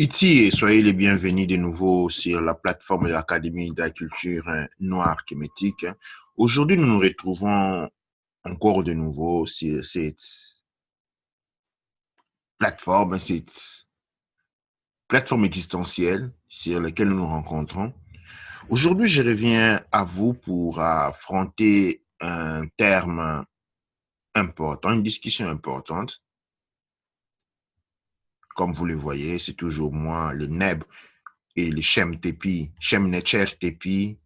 Ici, et soyez les bienvenus de nouveau sur la plateforme de l'Académie de la culture noire kémétique. Aujourd'hui, nous nous retrouvons encore de nouveau sur cette plateforme existentielle sur laquelle nous nous rencontrons. Aujourd'hui, je reviens à vous pour affronter un terme important, une discussion importante. Comme vous le voyez, c'est toujours moi, le Neb et le Shem Netcher Tepi,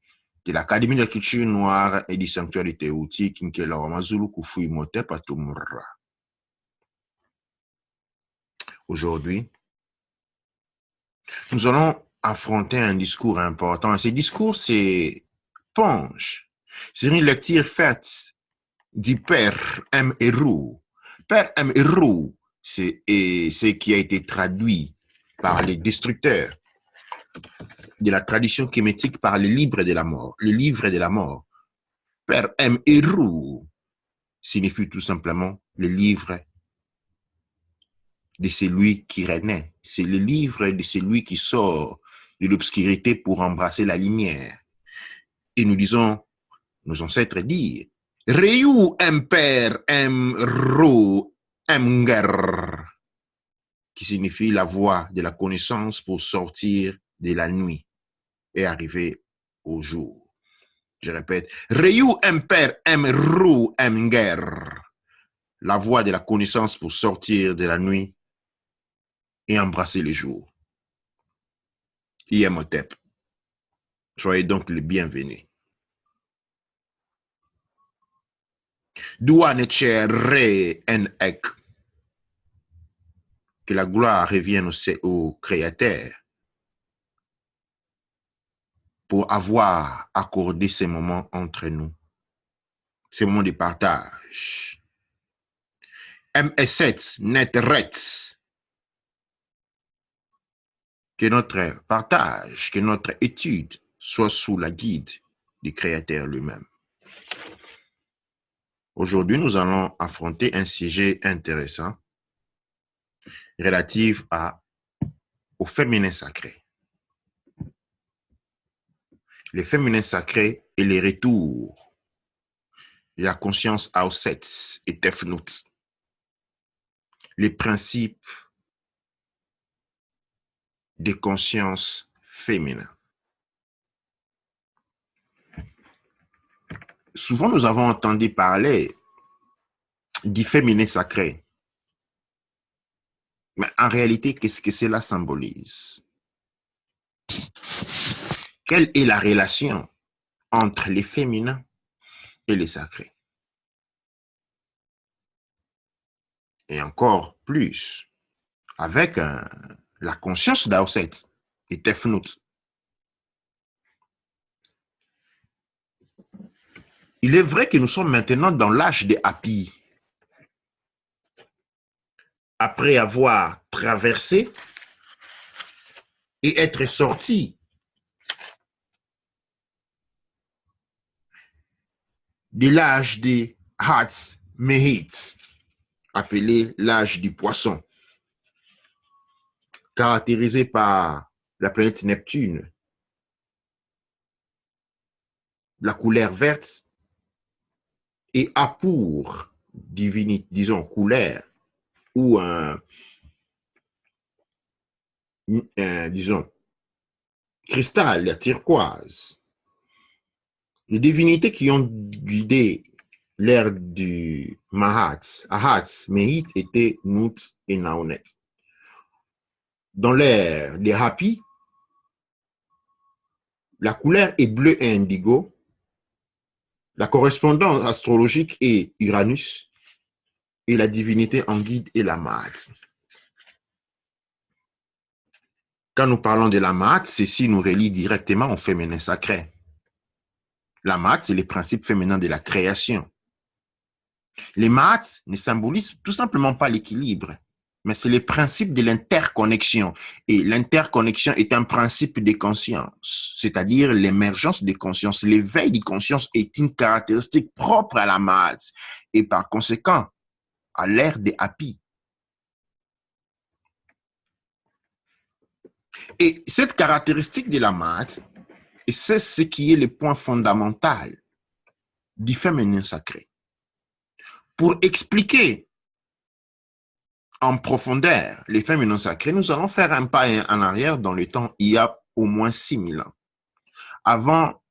de l'Académie de la culture noire et du sanctuaire de Teouti, Kinkela Ramazulu Kufui Mote Patumura. Aujourd'hui, nous allons affronter un discours important. Ce discours, c'est penche sur une lecture faite du Père M. Héroux. Père M. Héroux, c'est ce qui a été traduit par les destructeurs de la tradition kémétique par le livre de la mort. Le livre de la mort. Père M. Héroux signifie tout simplement le livre de celui qui renaît. C'est le livre de celui qui sort de l'obscurité pour embrasser la lumière. Et nous disons, nos ancêtres disent, Reu M. Père M. Ro Mger, qui signifie la voie de la connaissance pour sortir de la nuit et arriver au jour. Je répète, Reu Mper Mru Mger, la voie de la connaissance pour sortir de la nuit et embrasser les jours. Iemotep. Soyez donc les bienvenus. Doua Neche Re En Ek. Que la gloire revienne au Créateur pour avoir accordé ces moments entre nous, ces moments de partage. MS7 Net Rets. Que notre partage, que notre étude soit sous la guide du Créateur lui-même. Aujourd'hui, nous allons affronter un sujet intéressant relatif au féminin sacré. Le féminin sacré et les retours de la conscience Ausetz et Tefnut. Les principes des consciences féminines. Souvent, nous avons entendu parler du féminin sacré. Mais en réalité, qu'est-ce que cela symbolise? Quelle est la relation entre les féminins et les sacrés? Et encore plus, avec la conscience d'Auset et Tefnut. Il est vrai que nous sommes maintenant dans l'âge des Hapi. Après avoir traversé et être sorti de l'âge des Hats Mehit, appelé l'âge du poisson, caractérisé par la planète Neptune, la couleur verte, et Apour, divinité, disons, couleur, ou disons, cristal, turquoise. Les divinités qui ont guidé l'ère du Mahats, Ahats, Mehit étaient Nut et Naonet. Dans l'ère des Hapi, la couleur est bleu et indigo. La correspondance astrologique est Uranus et la divinité en guide est la Maat. Quand nous parlons de la Maat, ceci nous relie directement au féminin sacré. La Maat, c'est les principes féminins de la création. Les Maat ne symbolisent tout simplement pas l'équilibre, mais c'est les principes de l'interconnexion. Et l'interconnexion est un principe de conscience, c'est-à-dire l'émergence de conscience. L'éveil de conscience est une caractéristique propre à la Maat et par conséquent à l'ère des Hapi. Et cette caractéristique de la maths, et c'est ce qui est le point fondamental du féminin sacré. Pour expliquer en profondeur les féminins sacrés, nous allons faire un pas en arrière dans le temps, il y a au moins 6000 ans. Avant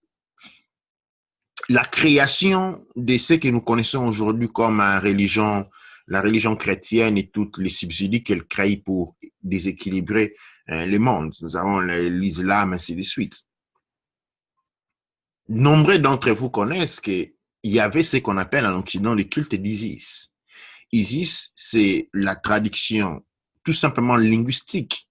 la création de ce que nous connaissons aujourd'hui comme la religion chrétienne et toutes les subsidies qu'elle crée pour déséquilibrer le monde. Nous avons l'islam, ainsi de suite. Nombreux d'entre vous connaissent qu'il y avait ce qu'on appelle en Occident le culte d'Isis. Isis, c'est la traduction tout simplement linguistique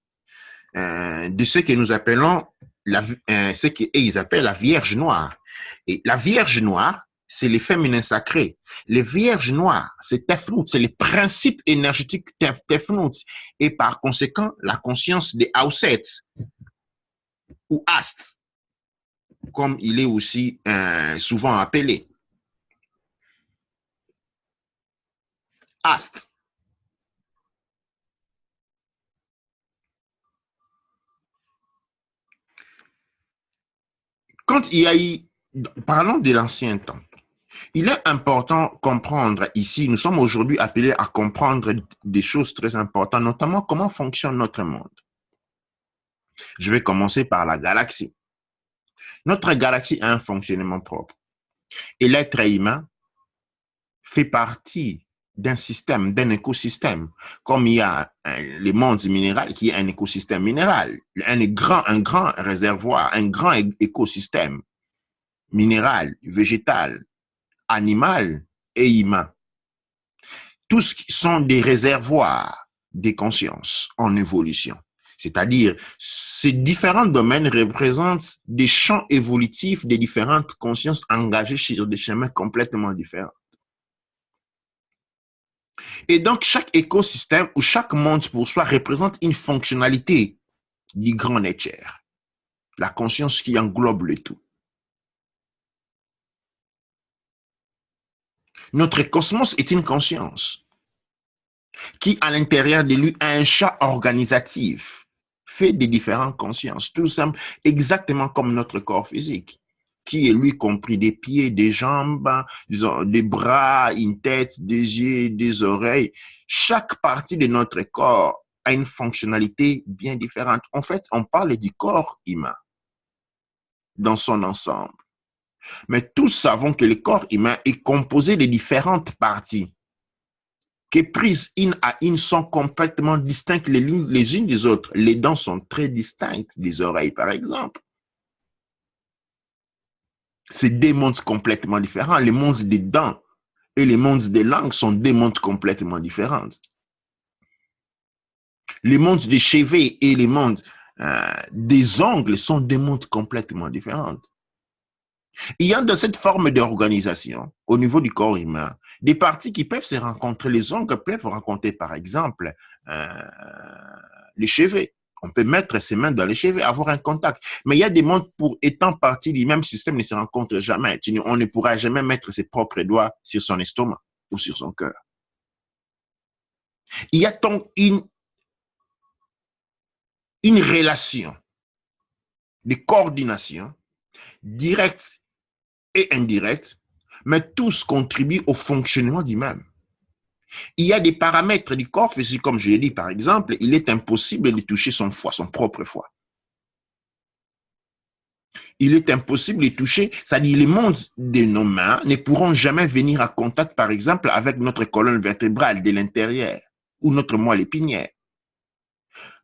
de ce que nous appelons, ce qu'ils appellent la Vierge Noire. Et la Vierge Noire, c'est les féminins sacrés. Les Vierges Noires, c'est Tefnut, c'est les principes énergétiques Tefnut. Et par conséquent, la conscience des Auset ou Ast, comme il est aussi souvent appelé. Ast. Quand il y a eu, parlons de l'ancien temps, il est important de comprendre ici, nous sommes aujourd'hui appelés à comprendre des choses très importantes, notamment comment fonctionne notre monde. Je vais commencer par la galaxie. Notre galaxie a un fonctionnement propre. Et l'être humain fait partie d'un système, d'un écosystème. Comme il y a le monde minéral qui est un écosystème minéral, un grand réservoir, un grand écosystème minéral, végétal, animal et humain. Tous sont des réservoirs des consciences en évolution. C'est-à-dire, ces différents domaines représentent des champs évolutifs des différentes consciences engagées sur des chemins complètement différents. Et donc, chaque écosystème ou chaque monde pour soi représente une fonctionnalité du grand nature, la conscience qui englobe le tout. Notre cosmos est une conscience qui, à l'intérieur de lui, a un champ organisatif fait des différentes consciences, tout simple, exactement comme notre corps physique, qui est lui compris des pieds, des jambes, des bras, une tête, des yeux, des oreilles. Chaque partie de notre corps a une fonctionnalité bien différente. En fait, on parle du corps humain dans son ensemble. Mais tous savons que le corps humain est composé de différentes parties qui, prises une à une, sont complètement distinctes les unes des autres. Les dents sont très distinctes des oreilles, par exemple. C'est des mondes complètement différents. Les mondes des dents et les mondes des langues sont des mondes complètement différents. Les mondes des cheveux et les mondes des ongles sont des mondes complètement différents. Il y a de cette forme d'organisation au niveau du corps humain des parties qui peuvent se rencontrer. Les ongles peuvent rencontrer, par exemple, les cheveux. On peut mettre ses mains dans les cheveux, avoir un contact. Mais il y a des mondes pour étant partie du même système ne se rencontrent jamais. On ne pourra jamais mettre ses propres doigts sur son estomac ou sur son cœur. Il y a donc une relation de coordination directe et indirecte, mais tous contribuent au fonctionnement du même. Il y a des paramètres du corps physique, comme je l'ai dit, par exemple, il est impossible de toucher son foie, son propre foie. Il est impossible de toucher, c'est-à-dire les mondes de nos mains ne pourront jamais venir en contact, par exemple, avec notre colonne vertébrale de l'intérieur ou notre moelle épinière.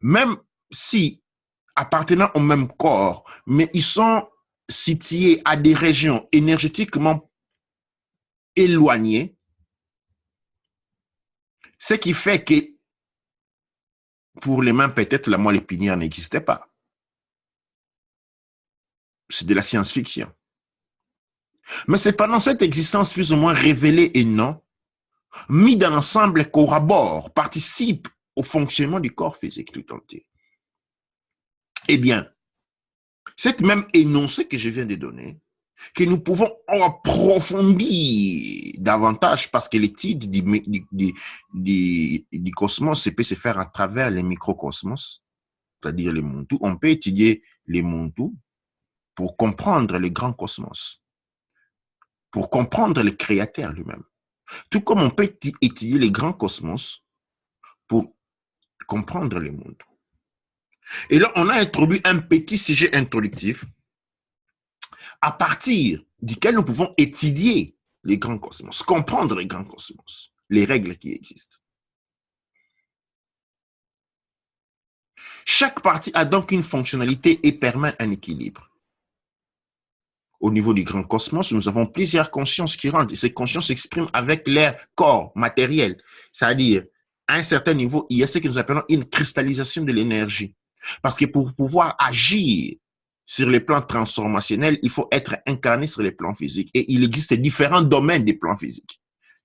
Même si appartenant au même corps, mais ils sont situés à des régions énergétiquement éloignées, ce qui fait que pour les mains, peut-être la moelle épinière n'existait pas. C'est de la science-fiction. Mais c'est pendant cette existence plus ou moins révélée et non, mis dans l'ensemble, corrobore, participe au fonctionnement du corps physique tout entier. Eh bien, cette même énoncé que je viens de donner, que nous pouvons approfondir davantage parce que l'étude du cosmos peut se faire à travers les microcosmos, c'est-à-dire les Muntu, on peut étudier les Muntu pour comprendre le grand cosmos, pour comprendre le créateur lui-même. Tout comme on peut étudier les grands cosmos pour comprendre le monde. Et là, on a introduit un petit sujet introductif à partir duquel nous pouvons étudier les grands cosmos, comprendre les grands cosmos, les règles qui existent. Chaque partie a donc une fonctionnalité et permet un équilibre. Au niveau du grand cosmos, nous avons plusieurs consciences qui rentrent et ces consciences s'expriment avec leur corps matériel, c'est-à-dire à un certain niveau, il y a ce que nous appelons une cristallisation de l'énergie. Parce que pour pouvoir agir sur les plans transformationnels, il faut être incarné sur les plans physiques. Et il existe différents domaines des plans physiques.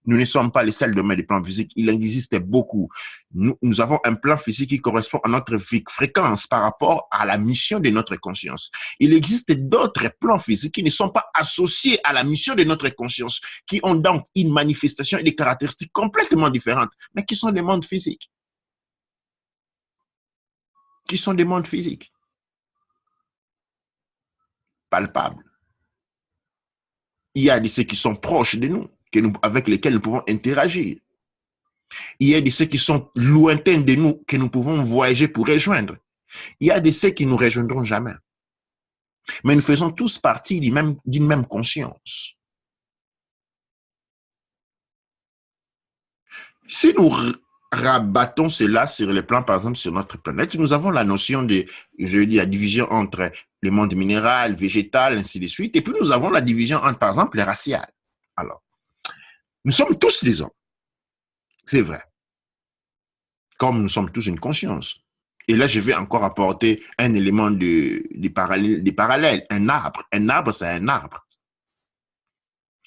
Nous ne sommes pas les seuls domaines des plans physiques, il en existe beaucoup. Nous avons un plan physique qui correspond à notre fréquence par rapport à la mission de notre conscience. Il existe d'autres plans physiques qui ne sont pas associés à la mission de notre conscience, qui ont donc une manifestation et des caractéristiques complètement différentes, mais qui sont des mondes physiques. Qui sont des mondes physiques, palpables. Il y a de ceux qui sont proches de nous, avec lesquels nous pouvons interagir. Il y a de ceux qui sont lointains de nous, que nous pouvons voyager pour rejoindre. Il y a de ceux qui ne nous rejoindront jamais. Mais nous faisons tous partie d'une même conscience. Si nous rabattons cela sur le plan, par exemple, sur notre planète, nous avons la notion de, je veux dire, la division entre le monde minéral, végétal, ainsi de suite, et puis nous avons la division entre, par exemple, les raciales. Alors, nous sommes tous des hommes. C'est vrai. Comme nous sommes tous une conscience. Et là, je vais encore apporter un élément des parallèles. Un arbre. Un arbre, c'est un arbre.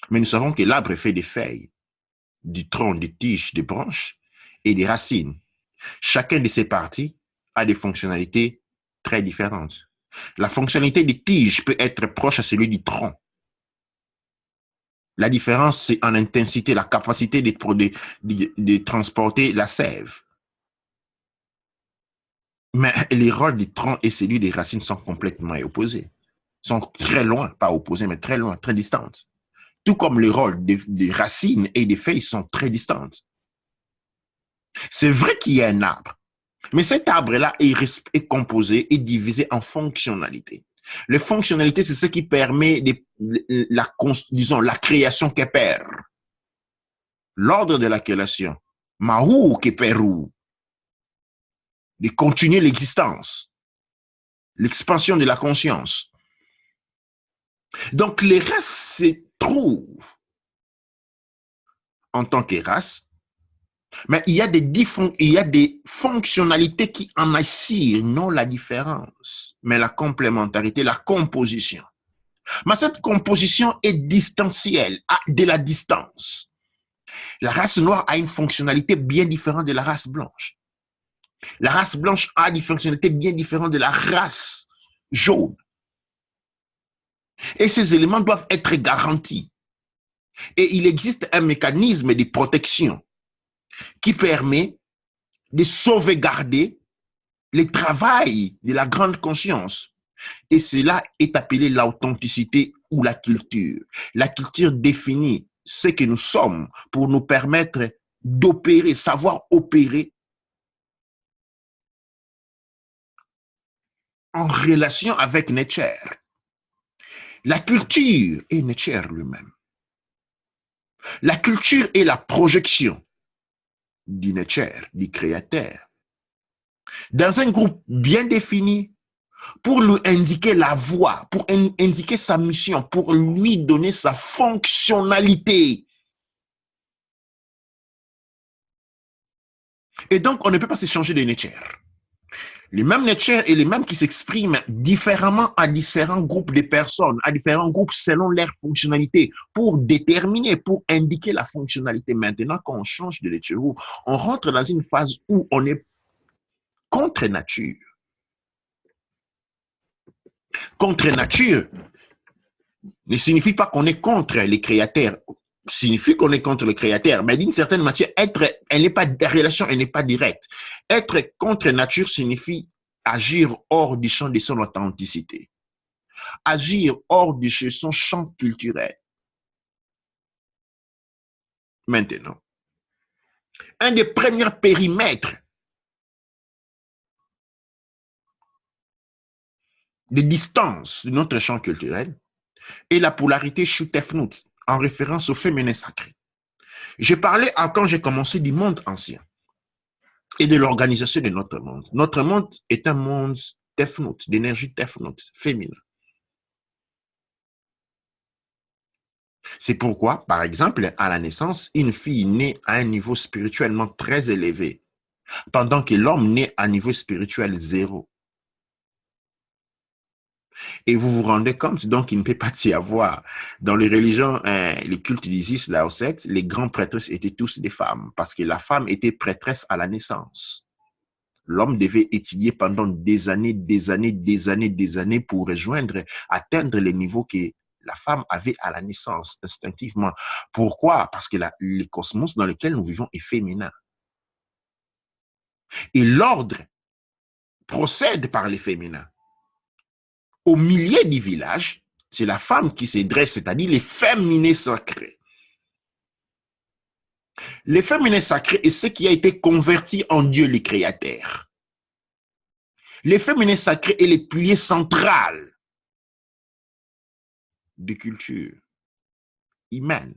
Mais nous savons que l'arbre est fait des feuilles, du tronc, des tiges, des branches et des racines. Chacun de ces parties a des fonctionnalités très différentes. La fonctionnalité des tiges peut être proche à celui du tronc. La différence, c'est en intensité, la capacité de transporter la sève. Mais les rôles du tronc et celui des racines sont complètement opposés. Sont très loin, pas opposés, mais très loin, très distantes. Tout comme les rôles des racines et des feuilles sont très distantes. C'est vrai qu'il y a un arbre, mais cet arbre-là est composé et divisé en fonctionnalités. Les fonctionnalités, c'est ce qui permet la création Keper. L'ordre de la création. Mahu Keperu. De continuer l'existence. L'expansion de la conscience. Donc, les races se trouvent en tant que races, mais il y a des fonctionnalités qui en assurent, non la différence, mais la complémentarité, la composition. Mais cette composition est distancielle, de la distance. La race noire a une fonctionnalité bien différente de la race blanche. La race blanche a une fonctionnalité bien différente de la race jaune. Et ces éléments doivent être garantis. Et il existe un mécanisme de protection qui permet de sauvegarder le travail de la grande conscience. Et cela est appelé l'authenticité ou la culture. La culture définit ce que nous sommes pour nous permettre d'opérer, savoir opérer en relation avec nature. La culture est nature lui-même. La culture est la projection du nature, du créateur, dans un groupe bien défini pour lui indiquer la voie, pour indiquer sa mission, pour lui donner sa fonctionnalité. Et donc, on ne peut pas se changer de nature. Les mêmes nature et les mêmes qui s'expriment différemment à différents groupes de personnes, à différents groupes selon leur fonctionnalité, pour déterminer, pour indiquer la fonctionnalité. Maintenant, quand on change de nature, on rentre dans une phase où on est contre nature. Contre nature ne signifie pas qu'on est contre les créateurs, signifie qu'on est contre le créateur, mais d'une certaine manière, la relation, elle n'est pas directe. Être contre nature signifie agir hors du champ de son authenticité, agir hors de son champ culturel. Maintenant, un des premiers périmètres de distance de notre champ culturel est la polarité Shu-Tefnut, en référence au féminin sacré. J'ai parlé quand j'ai commencé du monde ancien et de l'organisation de notre monde. Notre monde est un monde Tefnut, d'énergie Tefnut, féminin. C'est pourquoi, par exemple, à la naissance, une fille naît à un niveau spirituellement très élevé, pendant que l'homme naît à un niveau spirituel zéro. Et vous vous rendez compte, donc, il ne peut pas y avoir. Dans les religions, les cultes d'Isis, Laoset, les grands prêtresses étaient tous des femmes, parce que la femme était prêtresse à la naissance. L'homme devait étudier pendant des années pour rejoindre, atteindre les niveaux que la femme avait à la naissance, instinctivement. Pourquoi? Parce que le cosmos dans lequel nous vivons est féminin. Et l'ordre procède par les féminins. Au milieu du village, c'est la femme qui se dresse, c'est-à-dire les féminins sacrés. Les féminins sacrés est ce qui a été converti en Dieu le Créateur. Les féminins sacrés est le pilier central de culture humaine.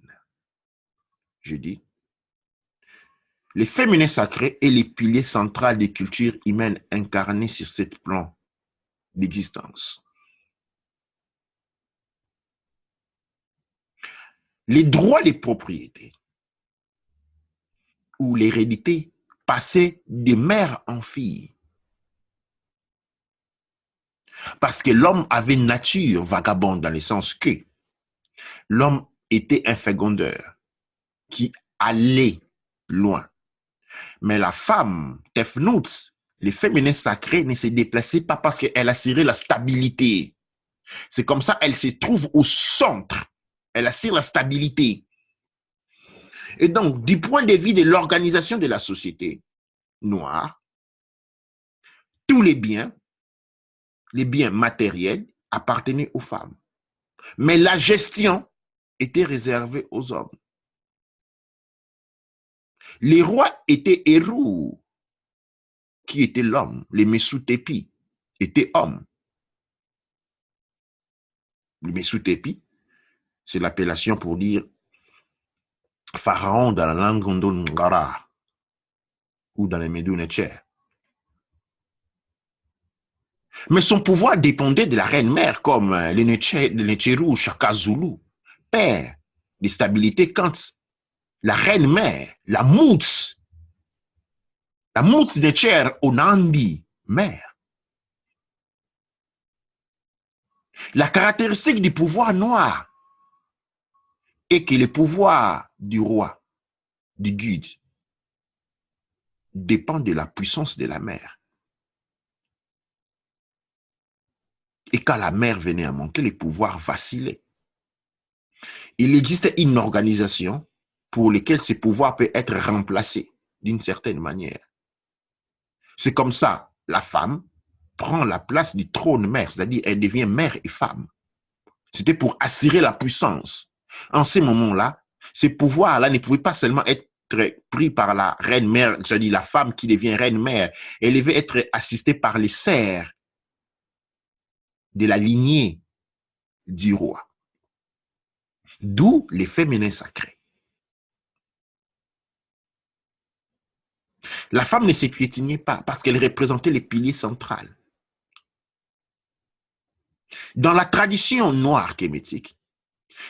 Je dis, les féminins sacrés est le pilier central des cultures humaines incarnées sur ce plan d'existence. Les droits de propriété ou l'hérédité passaient de mère en fille. Parce que l'homme avait une nature vagabonde dans le sens que l'homme était un fécondeur qui allait loin. Mais la femme, Tefnut, les féminins sacrés, ne se déplaçaient pas parce qu'elle assurait la stabilité. C'est comme ça qu'elle se trouve au centre. Elle assure la stabilité. Et donc, du point de vue de l'organisation de la société noire, tous les biens matériels appartenaient aux femmes. Mais la gestion était réservée aux hommes. Les rois étaient Hérou, qui était l'homme. Les Mesoutépi étaient hommes. Le Mesoutépi, c'est l'appellation pour dire pharaon dans la langue Ngara ou dans les Médou-Netcher. Mais son pouvoir dépendait de la reine-mère comme les Netcherou, Chaka Zulu, père de stabilité quand la reine-mère, la Mouts Netcher Onandi, mère. La caractéristique du pouvoir noir est que le pouvoir du roi, du guide, dépend de la puissance de la mère. Et quand la mère venait à manquer, le pouvoir vacillait. Il existe une organisation pour laquelle ce pouvoir peut être remplacé d'une certaine manière. C'est comme ça, la femme prend la place du trône mère, c'est-à-dire elle devient mère et femme. C'était pour assurer la puissance. En ces moments-là, ce pouvoir-là ne pouvait pas seulement être pris par la reine-mère, c'est-à-dire la femme qui devient reine-mère, elle devait être assistée par les serfs de la lignée du roi. D'où les féminins sacrés. La femme ne se piétinait pas parce qu'elle représentait les piliers centrales. Dans la tradition noire kémétique,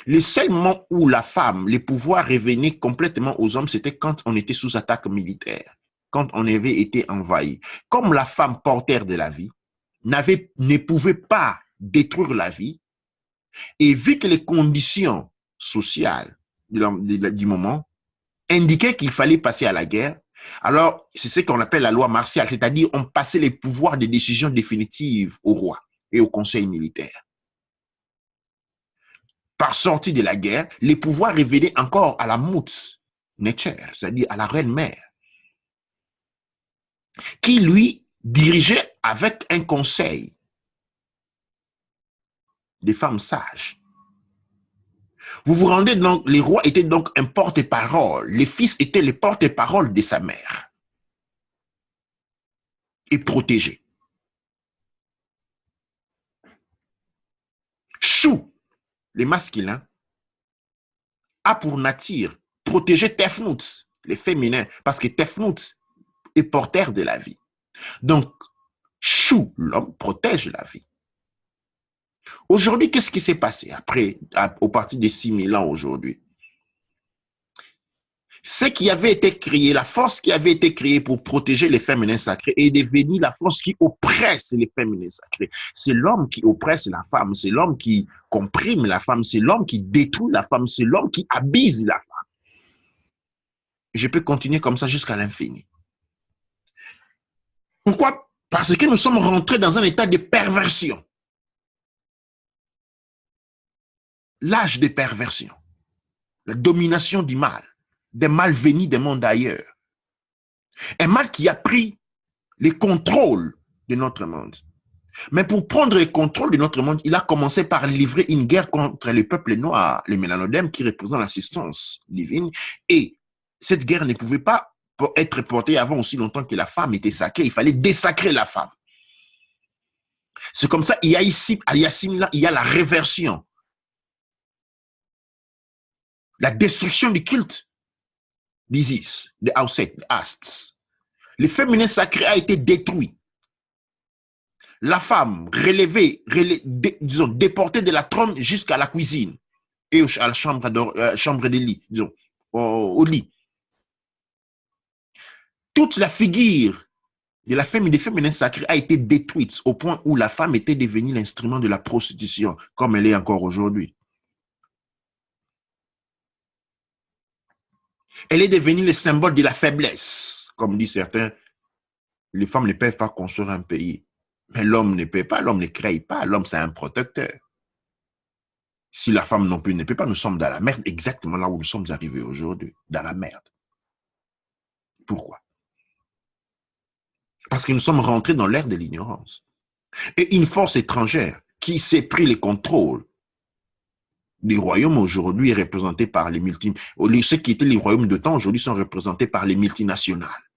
le seul moment où la femme, les pouvoirs revenaient complètement aux hommes, c'était quand on était sous attaque militaire, quand on avait été envahi. Comme la femme porteur de la vie ne pouvait pas détruire la vie, et vu que les conditions sociales du moment indiquaient qu'il fallait passer à la guerre, alors c'est ce qu'on appelle la loi martiale, c'est-à-dire on passait les pouvoirs de décision définitive au roi et au conseil militaire. Par sortie de la guerre, les pouvoirs revenaient encore à la Mouts Netcher, c'est-à-dire à la reine-mère, qui lui dirigeait avec un conseil des femmes sages. Vous vous rendez donc, les rois étaient donc un porte-parole, les fils étaient les porte-parole de sa mère et protégés. Chou, les masculins, a pour nature protéger Tefnut, les féminins, parce que Tefnut est porteur de la vie. Donc, Chou, l'homme, protège la vie. Aujourd'hui, qu'est-ce qui s'est passé après, au partir de 6000 ans aujourd'hui? Ce qui avait été créé, la force qui avait été créée pour protéger les féminins sacrés est devenue la force qui oppresse les féminins sacrés. C'est l'homme qui oppresse la femme, c'est l'homme qui comprime la femme, c'est l'homme qui détruit la femme, c'est l'homme qui abuse la femme. Je peux continuer comme ça jusqu'à l'infini. Pourquoi? Parce que nous sommes rentrés dans un état de perversion. L'âge de perversion, la domination du mal, des mal venus des mondes ailleurs. Un mal qui a pris le contrôle de notre monde. Mais pour prendre le contrôle de notre monde, il a commencé par livrer une guerre contre les peuples noirs, les mélanodèmes qui représentent l'assistance divine. Et cette guerre ne pouvait pas être portée avant aussi longtemps que la femme était sacrée. Il fallait désacrer la femme. C'est comme ça, il y a ici, il y a la réversion. La destruction du culte d'Isis, de Auset, de Astes. Le féminin sacré a été détruit. La femme relevée, disons, déportée de la trône jusqu'à la cuisine et à la chambre de lit, disons, au lit. Toute la figure de la femme et des féminins sacrés a été détruite au point où la femme était devenue l'instrument de la prostitution, comme elle est encore aujourd'hui. Elle est devenue le symbole de la faiblesse. Comme disent certains, les femmes ne peuvent pas construire un pays. Mais l'homme ne peut pas, l'homme ne crée pas, l'homme c'est un protecteur. Si la femme non plus ne peut pas, nous sommes dans la merde, exactement là où nous sommes arrivés aujourd'hui, dans la merde. Pourquoi? Parce que nous sommes rentrés dans l'ère de l'ignorance. Et une force étrangère qui s'est pris le contrôle des royaumes aujourd'hui est représentée par les multinationales. Ceux qui étaient les royaumes de temps aujourd'hui sont représentés par les multinationales.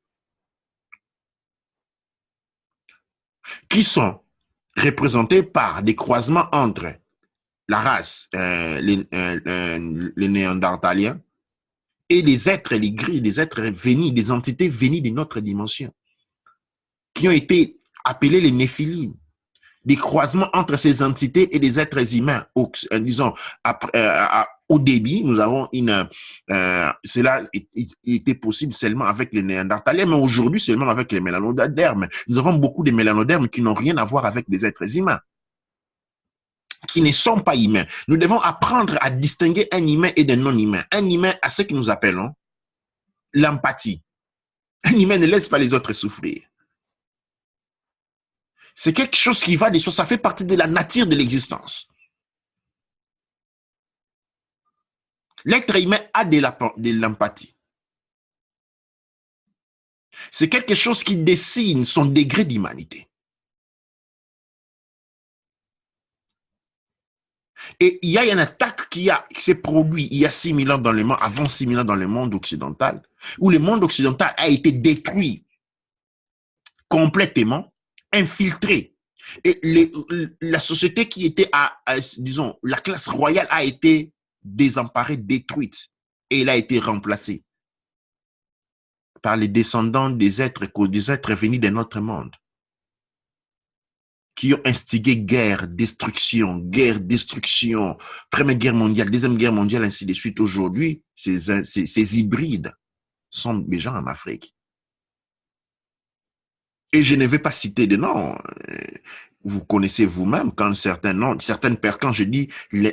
Qui sont représentés par des croisements entre la race, les Néandertaliens, et les êtres, les gris, les êtres venus, des entités venues de notre dimension, qui ont été appelés les Néphilim, des croisements entre ces entités et les êtres humains. Disons, au début, nous avons cela était possible seulement avec les Néandertaliens, mais aujourd'hui seulement avec les mélanodermes. Nous avons beaucoup de mélanodermes qui n'ont rien à voir avec les êtres humains, qui ne sont pas humains. Nous devons apprendre à distinguer un humain et un non-humain. Un humain à ce que nous appelons l'empathie. Un humain ne laisse pas les autres souffrir. C'est quelque chose qui va des choses, ça fait partie de la nature de l'existence. L'être humain a de l'empathie. C'est quelque chose qui dessine son degré d'humanité. Et il y a une attaque qui s'est produite il y a 6000 ans dans le monde, avant 6000 ans dans le monde occidental, où le monde occidental a été détruit complètement, infiltré. Et la société qui était disons, la classe royale a été désemparée, détruite, et elle a été remplacée par les descendants des êtres venus de notre monde, qui ont instigé guerre, destruction, Première Guerre mondiale, Deuxième Guerre mondiale, ainsi de suite. Aujourd'hui, ces hybrides sont déjà en Afrique. Et je ne vais pas citer de noms. Vous connaissez vous-même quand quand je dis,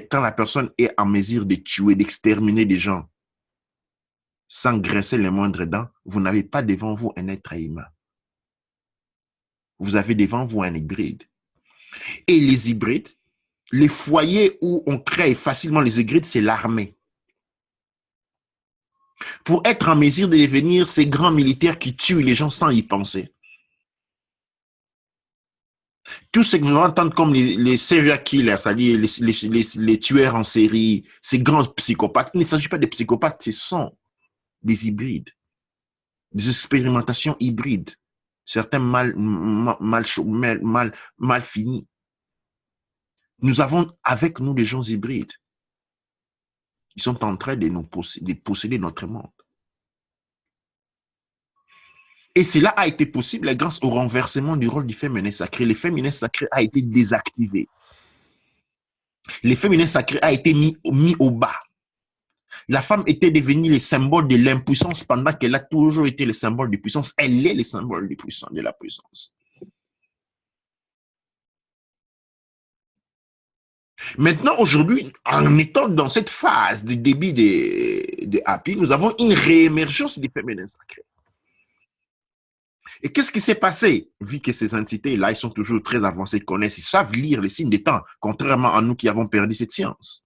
quand la personne est en mesure de tuer, d'exterminer des gens, sans graisser les moindres dents, vous n'avez pas devant vous un être humain. Vous avez devant vous un hybride. Et les hybrides, les foyers où on crée facilement les hybrides, c'est l'armée. Pour être en mesure de devenir ces grands militaires qui tuent les gens sans y penser. Tout ce que vous allez entendre comme les serial killers, c'est-à-dire les tueurs en série, ces grands psychopathes, il ne s'agit pas de psychopathes, ce sont des hybrides, des expérimentations hybrides, certains mal finis. Nous avons avec nous des gens hybrides. Ils sont en train de nous posséder notre monde. Et cela a été possible grâce au renversement du rôle du féminin sacré. Le féminin sacré a été désactivé. Le féminin sacré a été mis au bas. La femme était devenue le symbole de l'impuissance pendant qu'elle a toujours été le symbole de puissance. Elle est le symbole de la puissance. Maintenant, aujourd'hui, en étant dans cette phase de début de Happy, nous avons une réémergence du féminin sacré. Et qu'est-ce qui s'est passé? Vu que ces entités-là, ils sont toujours très avancées, ils connaissent, ils savent lire les signes des temps, contrairement à nous qui avons perdu cette science.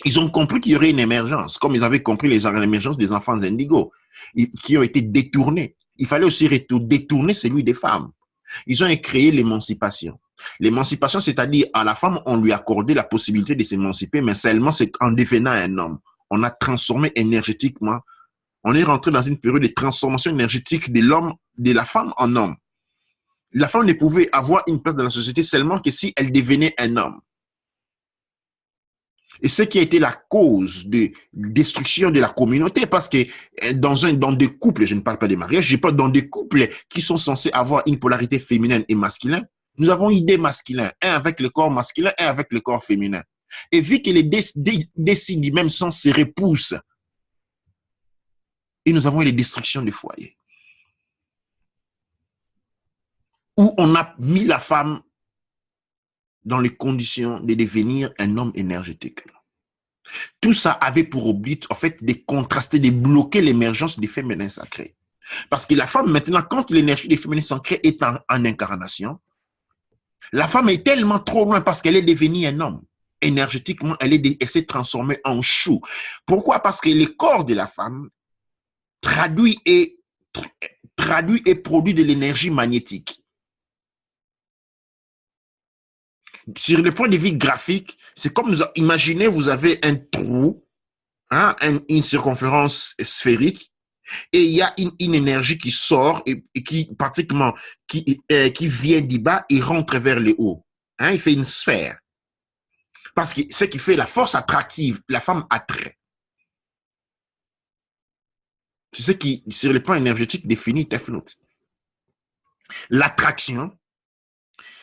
Ils ont compris qu'il y aurait une émergence, comme ils avaient compris l'émergence des enfants indigos, qui ont été détournés. Il fallait aussi détourner celui des femmes. Ils ont créé l'émancipation. L'émancipation, c'est-à-dire à la femme, on lui accordait la possibilité de s'émanciper, mais seulement c'est en devenant un homme. On a transformé énergétiquement. On est rentré dans une période de transformation énergétique de l'homme, de la femme en homme. La femme ne pouvait avoir une place dans la société seulement que si elle devenait un homme. Et ce qui a été la cause de destruction de la communauté, parce que dans des couples, je ne parle pas de mariage, je parle dans des couples qui sont censés avoir une polarité féminine et masculine, nous avons eu des masculins, un avec le corps masculin, un avec le corps féminin. Et vu que les décides du même sens se repoussent, et nous avons eu les destructions des foyers, où on a mis la femme dans les conditions de devenir un homme énergétique. Tout ça avait pour but, en fait, de contraster, de bloquer l'émergence du féminin sacré. Parce que la femme, maintenant, quand l'énergie du féminin sacré est en incarnation, la femme est tellement trop loin parce qu'elle est devenue un homme. Énergétiquement, elle s'est transformée en chou. Pourquoi? Parce que le corps de la femme traduit et produit de l'énergie magnétique. Sur le point de vue graphique, c'est comme, imaginez, vous avez un trou, hein, une circonférence sphérique, et il y a une énergie qui sort et qui pratiquement qui vient du bas et rentre vers le haut. Hein, il fait une sphère. Parce que ce qui fait la force attractive, la femme attrait. C'est ce qui, sur le plan énergétique, définit Tefnut. L'attraction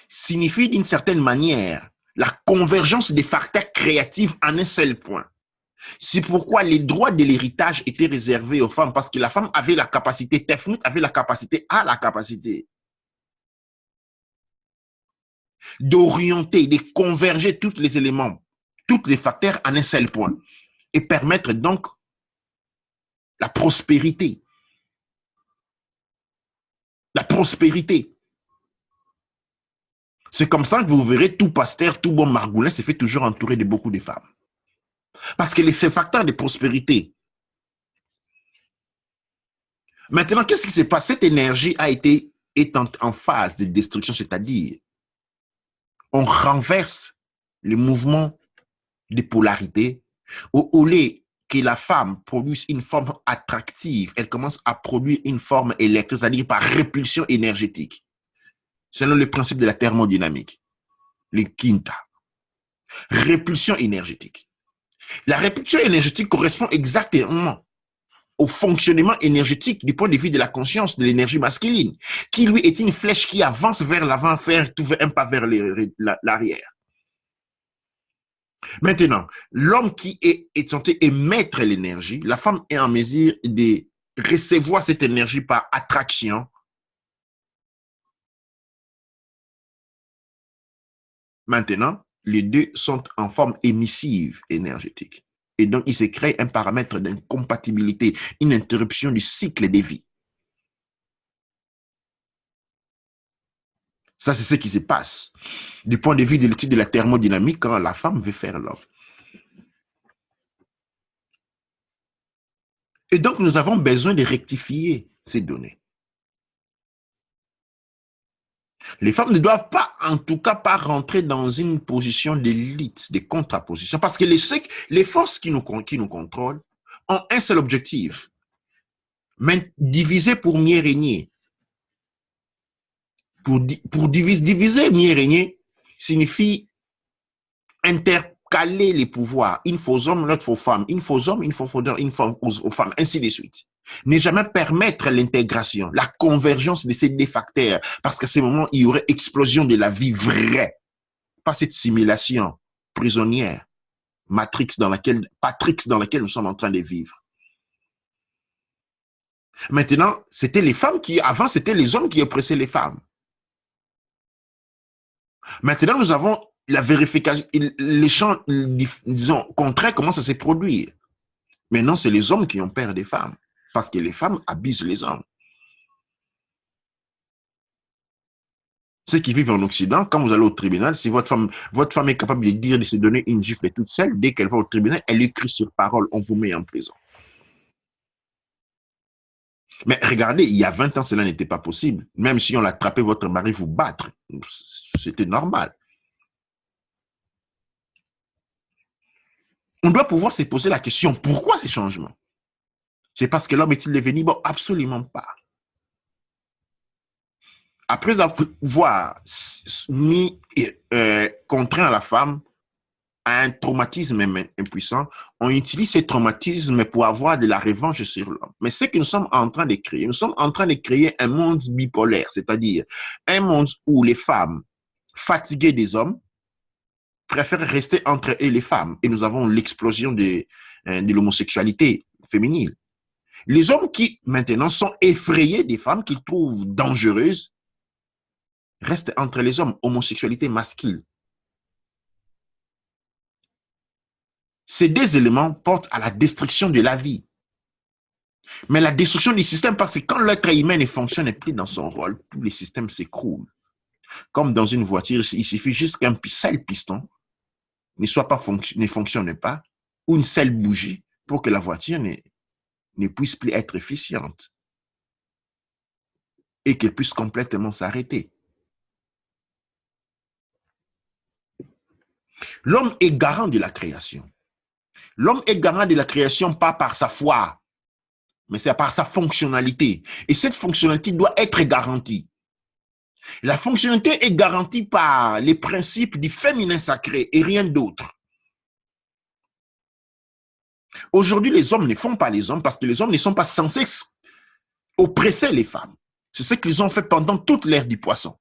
signifie d'une certaine manière la convergence des facteurs créatifs en un seul point. C'est pourquoi les droits de l'héritage étaient réservés aux femmes, parce que la femme avait la capacité, Tefnut avait la capacité d'orienter, de converger tous les éléments, tous les facteurs en un seul point et permettre donc la prospérité. La prospérité. C'est comme ça que vous verrez tout pasteur, tout bon margoulin se fait toujours entourer de beaucoup de femmes. Parce que ces facteurs de prospérité. Maintenant, qu'est-ce qui se passe? Cette énergie est en phase de destruction, c'est-à-dire on renverse le mouvement de polarité au lieu que la femme produise une forme attractive, elle commence à produire une forme électrique, c'est-à-dire par répulsion énergétique, selon le principe de la thermodynamique, le quinta. Répulsion énergétique. La répulsion énergétique correspond exactement au fonctionnement énergétique du point de vue de la conscience de l'énergie masculine, qui lui est une flèche qui avance vers l'avant, faire un pas vers l'arrière. Maintenant, l'homme qui est censé émettre l'énergie, la femme est en mesure de recevoir cette énergie par attraction. Maintenant, les deux sont en forme émissive énergétique. Et donc, il se crée un paramètre d'incompatibilité, une interruption du cycle de vie. Ça, c'est ce qui se passe du point de vue de l'étude de la thermodynamique quand la femme veut faire l'homme. Et donc, nous avons besoin de rectifier ces données. Les femmes ne doivent pas, en tout cas, pas rentrer dans une position d'élite, de contraposition, parce que les forces qui nous contrôlent ont un seul objectif, diviser pour mieux régner. Pour diviser, mieux régner, signifie intercaler les pouvoirs. Une fois aux hommes, l'autre fois aux femmes. Une fois aux hommes, une fois aux femmes, ainsi de suite. Ne jamais permettre l'intégration, la convergence de ces deux facteurs, parce qu'à ce moment, il y aurait explosion de la vie vraie, pas cette simulation prisonnière, Patrix dans laquelle nous sommes en train de vivre. Maintenant, c'était les femmes avant, c'était les hommes qui oppressaient les femmes. Maintenant, nous avons la vérification, les champs, disons, contraires commencent à se produire. Maintenant, c'est les hommes qui ont peur des femmes, parce que les femmes abusent les hommes. Ceux qui vivent en Occident, quand vous allez au tribunal, si votre femme est capable de dire de se donner une gifle toute seule, dès qu'elle va au tribunal, elle écrit sur parole, on vous met en prison. Mais regardez, il y a 20 ans, cela n'était pas possible. Même si on l'attrapait, votre mari vous battre, c'était normal. On doit pouvoir se poser la question, pourquoi ces changements? C'est parce que l'homme est-il devenu bon? Absolument pas. Après avoir contraint la femme à un traumatisme impuissant, on utilise ces traumatismes pour avoir de la revanche sur l'homme. Mais ce que nous sommes en train de créer, nous sommes en train de créer un monde bipolaire, c'est-à-dire un monde où les femmes fatiguées des hommes préfèrent rester entre eux les femmes. Et nous avons l'explosion de l'homosexualité féminine. Les hommes qui, maintenant, sont effrayés des femmes qu'ils trouvent dangereuses restent entre les hommes, homosexualité masculine. Ces deux éléments portent à la destruction de la vie. Mais la destruction du système, parce que quand l'être humain ne fonctionne plus dans son rôle, tout le système s'écroule. Comme dans une voiture, il suffit juste qu'un seul piston ne fonctionne pas, ou une seule bougie, pour que la voiture ne puisse plus être efficiente et qu'elle puisse complètement s'arrêter. L'homme est garant de la création. L'homme est garant de la création pas par sa foi, mais c'est par sa fonctionnalité. Et cette fonctionnalité doit être garantie. La fonctionnalité est garantie par les principes du féminin sacré et rien d'autre. Aujourd'hui, les hommes ne font pas les hommes parce que les hommes ne sont pas censés oppresser les femmes. C'est ce qu'ils ont fait pendant toute l'ère du poisson.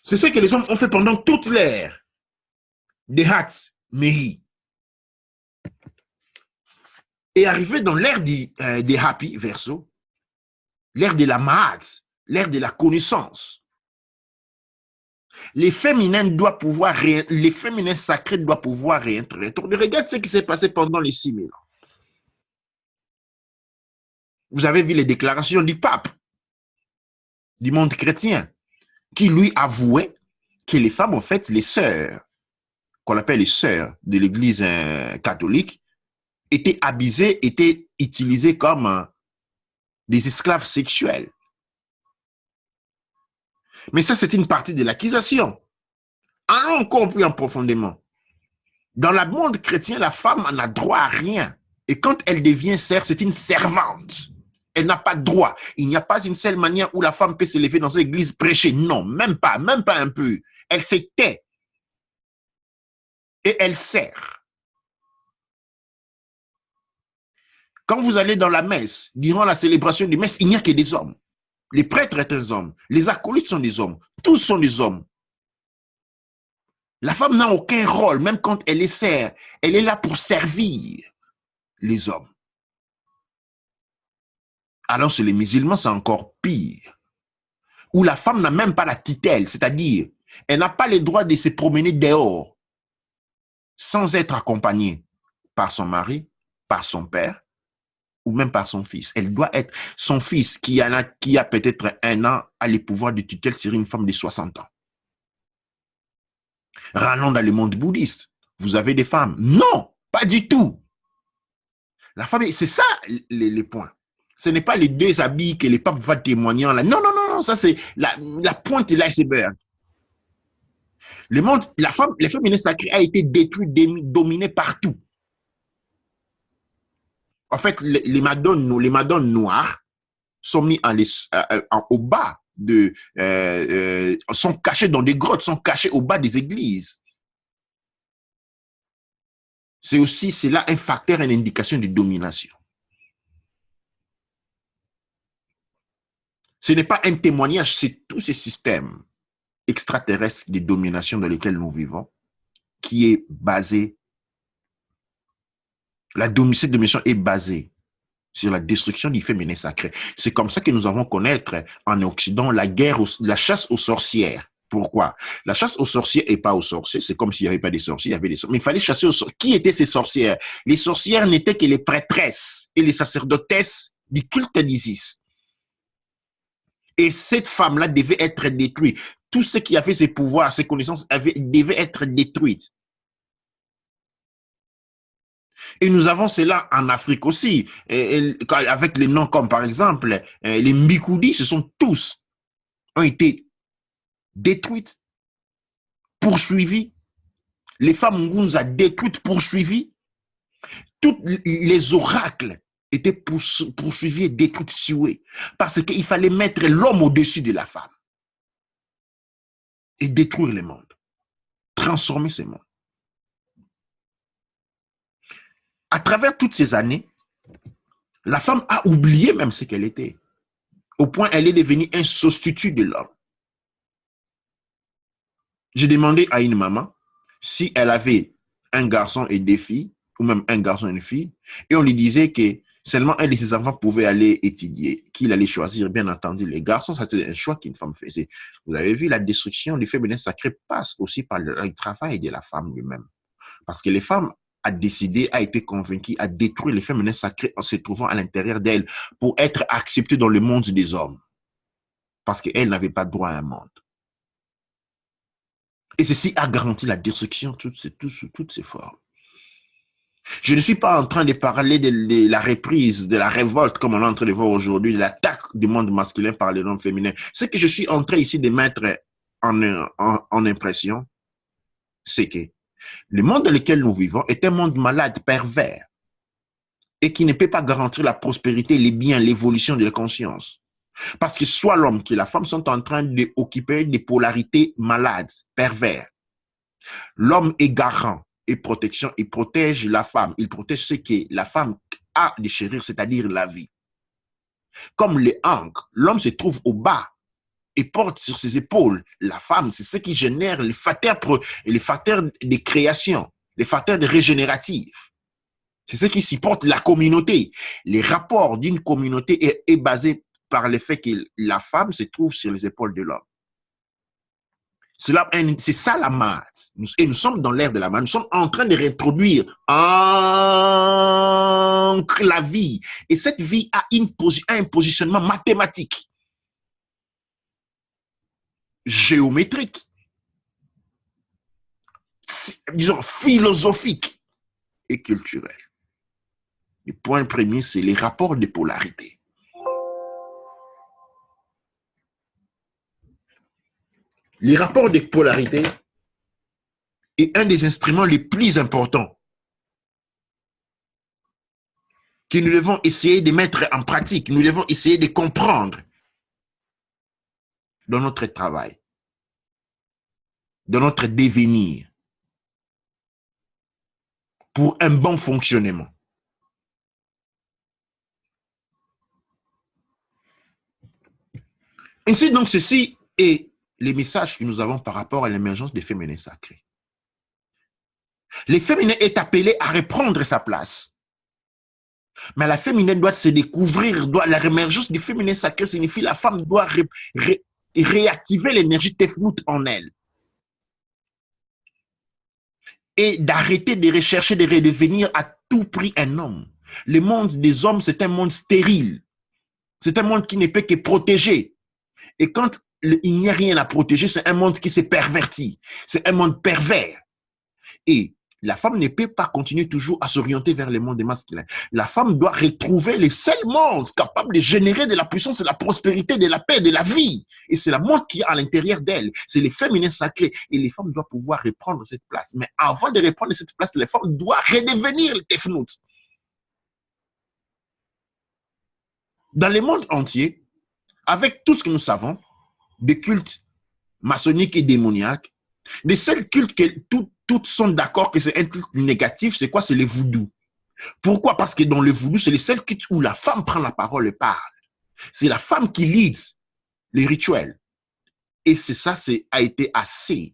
C'est ce que les hommes ont fait pendant toute l'ère des Hats, Mehi. Et arrivé dans l'ère des Happy, Verseau, l'ère de la Mahat, l'ère de la connaissance, les féminins sacrés doivent pouvoir réentrer. Regarde ce qui s'est passé pendant les 6000 ans. Vous avez vu les déclarations du pape, du monde chrétien, qui lui avouait que les femmes, en fait, les sœurs, qu'on appelle les sœurs de l'église catholique, étaient abusées, étaient utilisées comme des esclaves sexuels. Mais ça, c'est une partie de l'accusation. Allons encore plus en profondément. Dans le monde chrétien, la femme n'a droit à rien. Et quand elle devient sœur, c'est une servante. Elle n'a pas de droit. Il n'y a pas une seule manière où la femme peut se lever dans une église prêcher. Non, même pas un peu. Elle se tait. Et elle sert. Quand vous allez dans la messe, durant la célébration de messe, il n'y a que des hommes. Les prêtres sont des hommes. Les acolytes sont des hommes. Tous sont des hommes. La femme n'a aucun rôle, même quand elle est sœur. Elle est là pour servir les hommes. Alors chez les musulmans, c'est encore pire. Où la femme n'a même pas la tutelle, c'est-à-dire, elle n'a pas le droit de se promener dehors sans être accompagnée par son mari, par son père, ou même par son fils. Elle doit être son fils qui a peut-être 1 an, a le pouvoir de tutelle sur une femme de 60 ans. Renons dans le monde bouddhiste. Vous avez des femmes? Non, pas du tout. La femme, c'est ça les points. Ce n'est pas les deux habits que les papes vont témoigner. Là. Non, non, non, non, ça c'est la pointe de l'iceberg. Le monde, les féminins sacrés a été détruit, dominé partout. En fait, les madones noires sont mis au bas sont cachés dans des grottes, sont cachés au bas des églises. C'est là un facteur, une indication de domination. Ce n'est pas un témoignage, c'est tous ces systèmes extraterrestres de domination dans lesquels nous vivons qui est basé, cette domination est basée sur la destruction du féminin sacré. C'est comme ça que nous avons connaître en Occident la chasse aux sorcières. Pourquoi? La chasse aux sorcières et pas aux sorciers, c'est comme s'il n'y avait pas des sorciers, il y avait des sorciers. Mais il fallait chasser aux sorciers. Qui étaient ces sorcières? Les sorcières n'étaient que les prêtresses et les sacerdotesses du culte d'Isis. Et cette femme-là devait être détruite. Tout ce qui avait ses pouvoirs, ses connaissances, devait être détruite. Et nous avons cela en Afrique aussi, avec les noms comme par exemple, les Mbikoudi, ont été détruites, poursuivies. Les femmes Ngunza détruites, poursuivies. Tous les oracles étaient poursuivis et détruits, tués. Parce qu'il fallait mettre l'homme au-dessus de la femme. Et détruire le monde. Transformer ce monde. À travers toutes ces années, la femme a oublié même ce qu'elle était. Au point, elle est devenue un substitut de l'homme. J'ai demandé à une maman si elle avait un garçon et des filles, ou même un garçon et une fille, et on lui disait que seulement un de ses enfants pouvait aller étudier, qu'il allait choisir, bien entendu, les garçons, ça c'est un choix qu'une femme faisait. Vous avez vu, la destruction du féminin sacré passe aussi par le travail de la femme lui-même. Parce que les femmes a décidé, a été convaincue à détruire les féminins sacrés en se trouvant à l'intérieur d'elle pour être acceptées dans le monde des hommes. Parce qu'elles n'avaient pas droit à un monde. Et ceci a garanti la destruction sous toutes ses formes. Je ne suis pas en train de parler de la reprise, de la révolte, comme on est en train de voir aujourd'hui, de l'attaque du monde masculin par les hommes féminins. Ce que je suis en train ici de mettre en impression, c'est que le monde dans lequel nous vivons est un monde malade, pervers, et qui ne peut pas garantir la prospérité, les biens, l'évolution de la conscience. Parce que soit l'homme que la femme sont en train d'occuper des polarités malades, pervers. L'homme est garant et protection, il protège la femme, il protège ce que la femme a de chérir, c'est-à-dire la vie. Comme les ancres, l'homme se trouve au bas et porte sur ses épaules la femme. C'est ce qui génère les facteurs de création, les facteurs de régénératifs. C'est ce qui supporte la communauté. Les rapports d'une communauté est basé par le fait que la femme se trouve sur les épaules de l'homme. C'est ça la maths. Et nous sommes dans l'ère de la maths. Nous sommes en train de réintroduire la vie. Et cette vie a un positionnement mathématique, géométrique, disons philosophique et culturel. Le point premier, c'est les rapports de polarité. Les rapports de polarité est un des instruments les plus importants que nous devons essayer de mettre en pratique, nous devons essayer de comprendre dans notre travail, dans notre devenir, pour un bon fonctionnement. Ainsi donc, ceci est les messages que nous avons par rapport à l'émergence des féminins sacrés. Le féminin est appelé à reprendre sa place. Mais la féminine doit se découvrir, la réémergence du féminin sacré signifie que la femme doit réactiver l'énergie tefnout en elle. Et d'arrêter de rechercher, de redevenir à tout prix un homme. Le monde des hommes, c'est un monde stérile. C'est un monde qui ne peut que protéger. Et quand il n'y a rien à protéger, c'est un monde qui s'est perverti. C'est un monde pervers. Et La femme ne peut pas continuer toujours à s'orienter vers le monde masculin. La femme doit retrouver le seul monde capable de générer de la puissance, de la prospérité, de la paix, de la vie. Et c'est le monde qui est à l'intérieur d'elle. C'est le féminin sacré. Et les femmes doivent pouvoir reprendre cette place. Mais avant de reprendre cette place, les femmes doivent redevenir les Tefnout. Dans le monde entier, avec tout ce que nous savons, des cultes maçonniques et démoniaques, les seuls cultes que toutes sont d'accord que c'est un culte négatif, c'est quoi? C'est le voodoo. Pourquoi? Parce que dans le voodoo, c'est le seul culte où la femme prend la parole et parle. C'est la femme qui lead les rituels. Et c'est ça, a été assez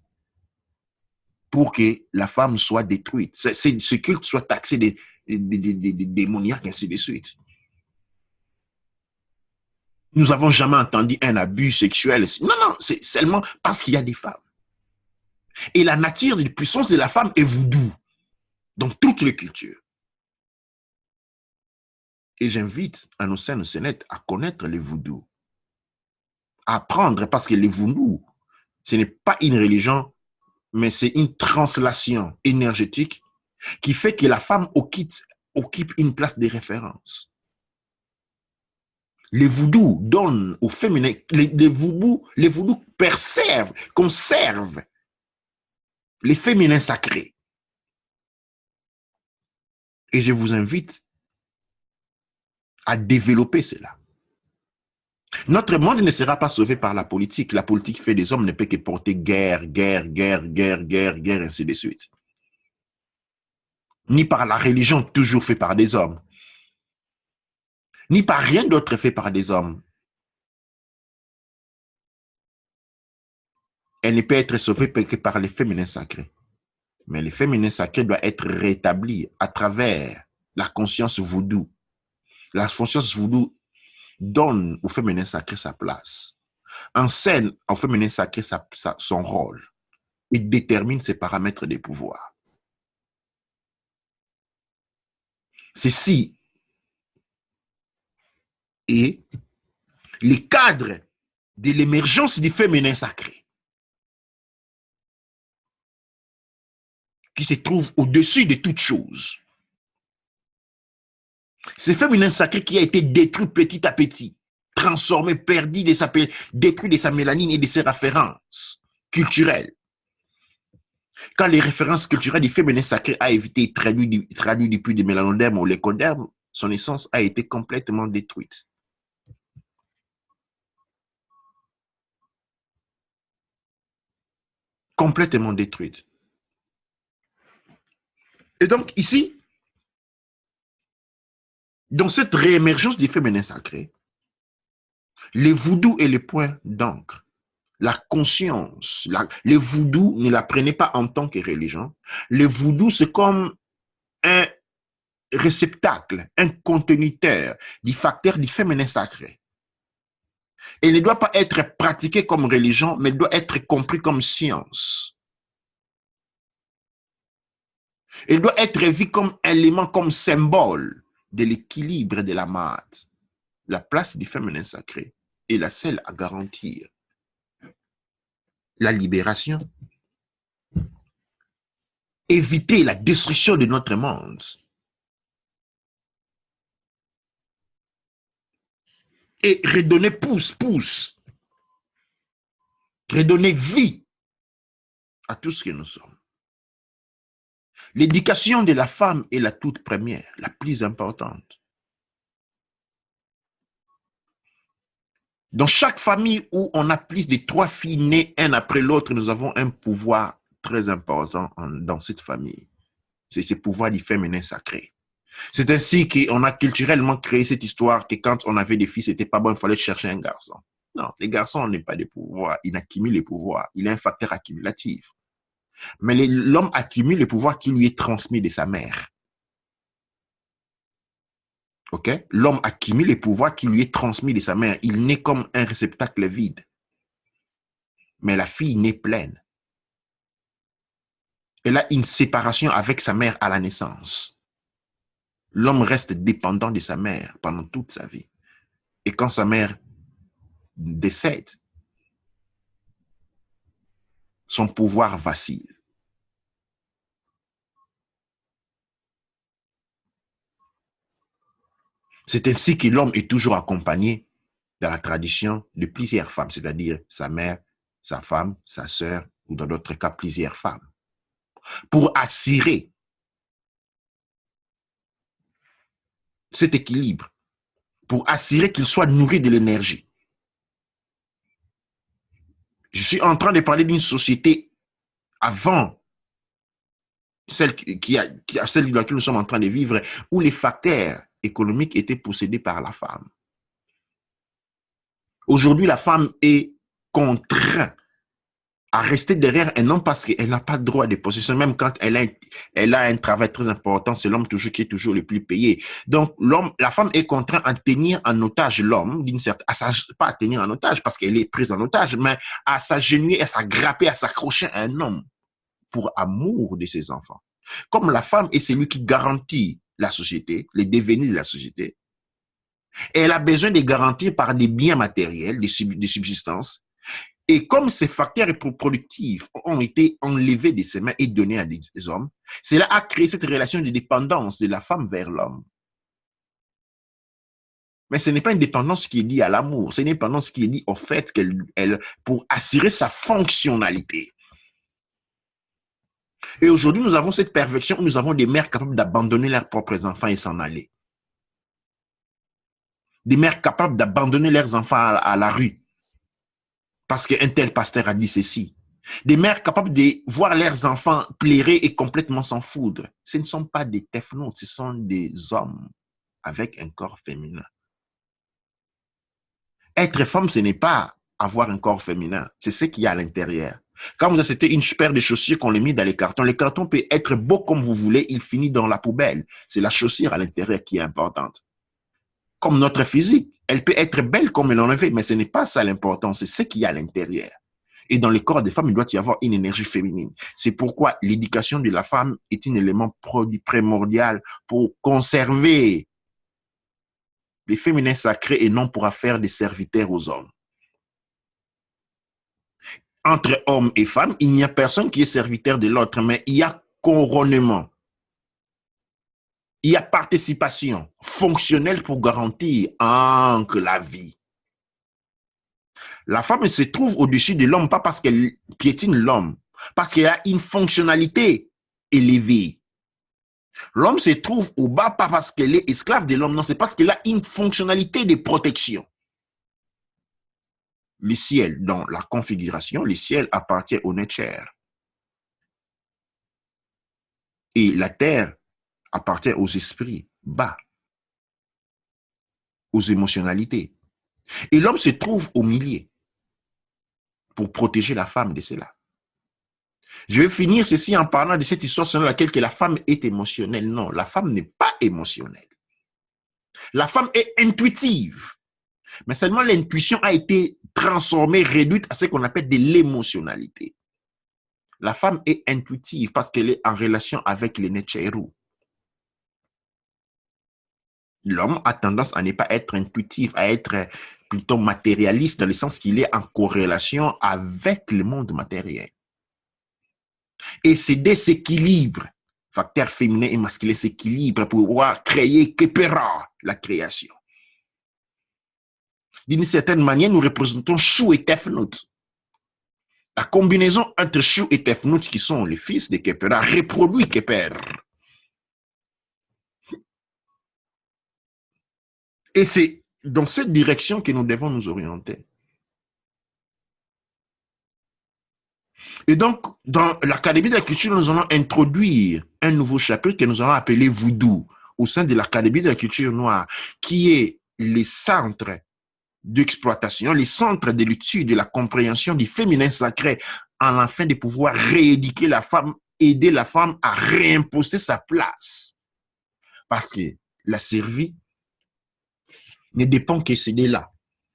pour que la femme soit détruite. Ce culte soit taxé des démoniaques, ainsi de suite. Nous n'avons jamais entendu un abus sexuel. Non, non, c'est seulement parce qu'il y a des femmes. Et la nature de puissance de la femme est voodoo dans toutes les cultures. Et j'invite à nos scènes à connaître le voodoo, à apprendre, parce que le voodoo, ce n'est pas une religion, mais c'est une translation énergétique qui fait que la femme occupe une place de référence. Les voodoo donnent au féminin, les voodoo conservent les féminins sacrés. Et je vous invite à développer cela. Notre monde ne sera pas sauvé par la politique. La politique fait des hommes ne peut que porter guerre, guerre, guerre, guerre, guerre, guerre, ainsi de suite. Ni par la religion toujours fait par des hommes. Ni par rien d'autre fait par des hommes. Elle ne peut être sauvée que par les féminins sacrés. Mais les féminins sacrés doivent être rétablis à travers la conscience voodoo. La conscience voodoo donne au féminin sacré sa place, enseigne au féminin sacré son rôle et détermine ses paramètres de pouvoir. Ceci est le cadre de l'émergence du féminin sacré qui se trouve au-dessus de toute chose. Ce féminin sacré qui a été détruit petit à petit, transformé, perdu, détruit de sa mélanine et de ses références culturelles. Quand les références culturelles du féminin sacré a été traduites depuis le mélanoderme ou l'écoderme, son essence a été complètement détruite. Complètement détruite. Et donc ici, dans cette réémergence du féminin sacré, le voodoo est le point d'encre. La conscience, le voodoo, ne la prenez pas en tant que religion. Le voodoo, c'est comme un réceptacle, un conteneur du facteur du féminin sacré. Il ne doit pas être pratiqué comme religion, mais doit être compris comme science. Il doit être vu comme élément, comme symbole de l'équilibre de la mate. La place du féminin sacré est la seule à garantir la libération, éviter la destruction de notre monde. Et redonner pouce, redonner vie à tout ce que nous sommes. L'éducation de la femme est la toute première, la plus importante. Dans chaque famille où on a plus de 3 filles nées un après l'autre, nous avons un pouvoir très important dans cette famille. C'est ce pouvoir du féminin sacré. C'est ainsi qu'on a culturellement créé cette histoire que quand on avait des filles, c'était pas bon, il fallait chercher un garçon. Non, les garçons n'ont pas de pouvoir, ils accumulent les pouvoirs, il a un facteur accumulatif. Mais l'homme accumule le pouvoir qui lui est transmis de sa mère. Ok? L'homme accumule le pouvoir qui lui est transmis de sa mère. Il naît comme un réceptacle vide. Mais la fille naît pleine. Elle a une séparation avec sa mère à la naissance. L'homme reste dépendant de sa mère pendant toute sa vie. Et quand sa mère décède, son pouvoir vacille. C'est ainsi que l'homme est toujours accompagné dans la tradition de plusieurs femmes, c'est-à-dire sa mère, sa femme, sa sœur, ou dans d'autres cas, plusieurs femmes, pour assurer cet équilibre, pour assurer qu'il soit nourri de l'énergie. Je suis en train de parler d'une société avant celle celle dans laquelle nous sommes en train de vivre, où les facteurs économiques étaient possédés par la femme. Aujourd'hui, la femme est contrainte à rester derrière un homme parce qu'elle n'a pas de droit de possession. Même quand elle a un travail très important, c'est l'homme toujours qui est toujours le plus payé. Donc, la femme est contrainte à tenir en otage l'homme, pas à tenir en otage parce qu'elle est prise en otage, mais à s'agenouiller, à s'aggrapper, à s'accrocher à un homme pour amour de ses enfants. Comme la femme est celui qui garantit la société, les devenus de la société, et elle a besoin de garantir par des biens matériels, des subsistances. Et comme ces facteurs productifs ont été enlevés de ses mains et donnés à des hommes, cela a créé cette relation de dépendance de la femme vers l'homme. Mais ce n'est pas une dépendance qui est liée à l'amour, c'est une dépendance qui est liée au fait qu'elle, pour assurer sa fonctionnalité. Et aujourd'hui, nous avons cette perfection où nous avons des mères capables d'abandonner leurs propres enfants et s'en aller. Des mères capables d'abandonner leurs enfants à la rue parce qu'un tel pasteur a dit ceci. Des mères capables de voir leurs enfants pleurer et complètement s'en foutre. Ce ne sont pas des tefnotes, ce sont des hommes avec un corps féminin. Être femme, ce n'est pas avoir un corps féminin, c'est ce qu'il y a à l'intérieur. Quand vous achetez une paire de chaussures qu'on les met dans les cartons peut être beau comme vous voulez, il finit dans la poubelle. C'est la chaussure à l'intérieur qui est importante. Comme notre physique, elle peut être belle comme elle en est, mais ce n'est pas ça l'important, c'est ce qu'il y a à l'intérieur. Et dans le corps des femmes, il doit y avoir une énergie féminine. C'est pourquoi l'éducation de la femme est un élément primordial pour conserver les féminins sacrés et non pour faire des serviteurs aux hommes. Entre hommes et femmes, il n'y a personne qui est serviteur de l'autre, mais il y a couronnement. Il y a participation fonctionnelle pour garantir que la vie. La femme se trouve au-dessus de l'homme, pas parce qu'elle piétine l'homme, parce qu'elle a une fonctionnalité élevée. L'homme se trouve au bas, pas parce qu'elle est esclave de l'homme, non, c'est parce qu'elle a une fonctionnalité de protection. Le ciel, dans la configuration, le ciel appartient au nature. Et la terre appartient aux esprits bas, aux émotionnalités. Et l'homme se trouve au milieu pour protéger la femme de cela. Je vais finir ceci en parlant de cette histoire selon laquelle que la femme est émotionnelle. Non, la femme n'est pas émotionnelle. La femme est intuitive. Mais seulement l'intuition a été transformée, réduite à ce qu'on appelle de l'émotionnalité. La femme est intuitive parce qu'elle est en relation avec le Netcheru. L'homme a tendance à ne pas être intuitif, à être plutôt matérialiste dans le sens qu'il est en corrélation avec le monde matériel. Et c'est de cet équilibre, facteur féminin et masculin s'équilibre pour pouvoir créer Kepera, la création. D'une certaine manière, nous représentons Shu et Tefnut. La combinaison entre Shu et Tefnut, qui sont les fils de Kepera, reproduit Keper. Et c'est dans cette direction que nous devons nous orienter. Et donc, dans l'Académie de la culture, nous allons introduire un nouveau chapitre que nous allons appeler Voodoo, au sein de l'Académie de la culture noire, qui est les centres d'exploitation, les centres de l'étude, de la compréhension du féminin sacré, en afin de pouvoir rééduquer la femme, aider la femme à réimposer sa place. Parce que la survie ne dépend que de là.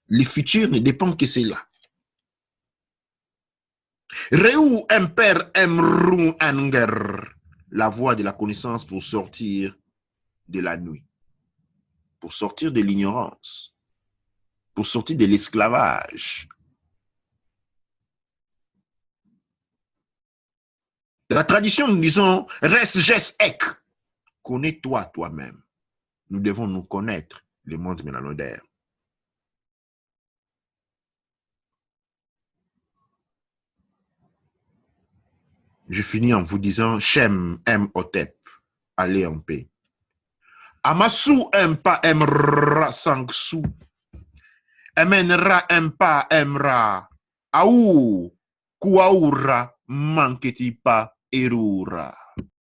Le futur ne dépend que de là. Reu imper emru anger, la voie de la connaissance pour sortir de la nuit, pour sortir de l'ignorance, pour sortir de l'esclavage. Dans la tradition, nous disons res ges ek, connais-toi toi-même. Nous devons nous connaître le monde mélanoïdaire. Je finis en vous disant Shem, M-Hotep, allez en paix. Amasu, M-Pa, M-Ra, Sangsu. Emenra, M-Pa, M-Ra. Aou, Kuaura, Manketipa, Erura.